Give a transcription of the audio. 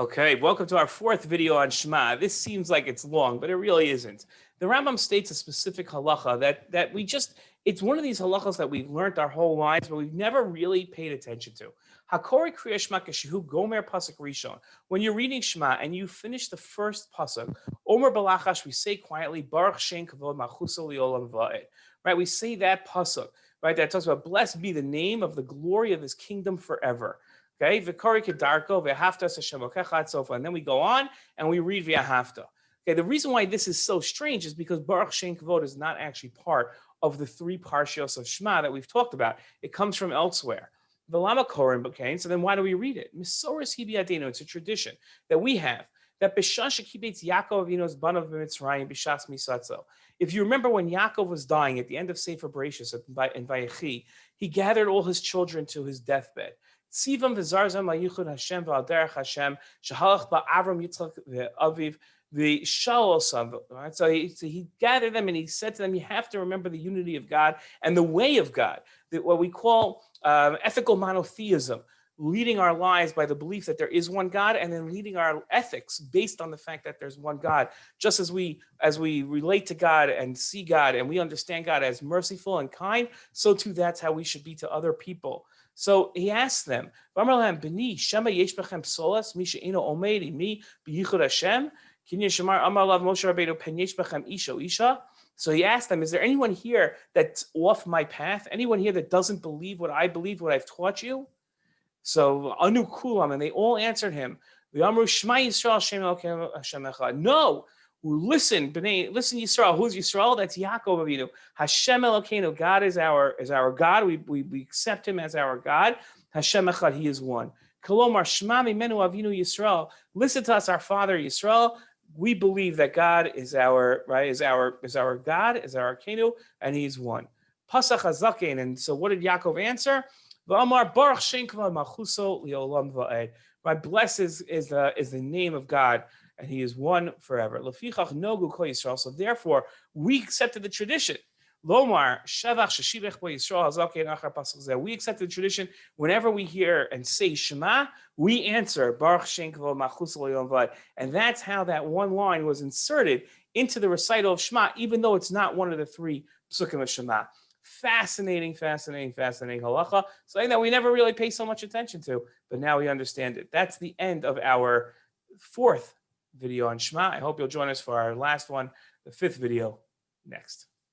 Okay, welcome to our fourth video on Shema. This seems like it's long, but it really isn't. The Rambam states a specific halacha that we just, it's one of these halachas that we've learned our whole lives, but we've never really paid attention to. Hakori kriya Shema keshehu gomer pasuk rishon. When you're reading Shema and you finish the first pasuk, Omer balachash, we say quietly, Baruch Shem Kavod Malchuso Liolam Va'ed. Right, we say that pasuk, right, that talks about blessed be the name of the glory of his kingdom forever. Okay, Vikari Kedarko, V'ahavta Hashem Elokecha, so forth. And then we go on and we read V'ahavta. Okay, the reason why this is so strange is because Baruch Shem Kavod is not actually part of the three parshios of Shema that we've talked about. It comes from elsewhere. V'lama Korim, okay, so then why do we read it? Misoris Hibiadenu, it's a tradition that we have. That B'shas Shekibetz Yaakov Avinu's Banav B'Mitzrayim B'shas Misatzo. If you remember when Yaakov was dying at the end of Sefer Bereshis in Vayechi, he gathered all his children to his deathbed. Tzivam v'zarzam la'yichud Hashem v'alderech Hashem shehalach ba'Avram Yitzchak v'Aviv v'Shalosam. Right, so he gathered them and he said to them, "You have to remember the unity of God and the way of God, what we call ethical monotheism, leading our lives by the belief that there is one God, and then leading our ethics based on the fact that there's one God. Just as we relate to God and see God and we understand God as merciful and kind, so too that's how we should be to other people." So he asked them, so he asked them, is there anyone here that's off my path? Anyone here that doesn't believe what I believe, what I've taught you? So Anu Kulam, and they all answered him. No, listen, B'nai, listen, Yisrael. Who's Yisrael? That's Yaakov Avinu. Hashem Elokeinu. God is our God. We accept Him as our God. Hashem Echad. He is one. Kolomar Shema Mimenu Avinu Yisrael. Listen to us, our Father Yisrael. We believe that God is our God, is our Kenu, and He's one. Pasach Hazaken. And so, what did Yaakov answer? V'amar Baruch Shem Kavod Malchuso Liolam Va'ed. Right, blessed is the name of God, and He is one forever. Lefichach nogu kol Yisrael. So therefore, we accepted the tradition. Lomar shavach sheshivech bo Yisrael hazaken achar pasuk zeh. We accepted the tradition. Whenever we hear and say Shema, we answer Baruch Shem Kavod Malchuso Liolam Va'ed, and that's how that one line was inserted into the recital of Shema, even though it's not one of the three psukim of Shema. Fascinating halacha, something that we never really pay so much attention to, but now we understand it. That's the end of our fourth video on Shema. I hope you'll join us for our last one, the fifth video, next.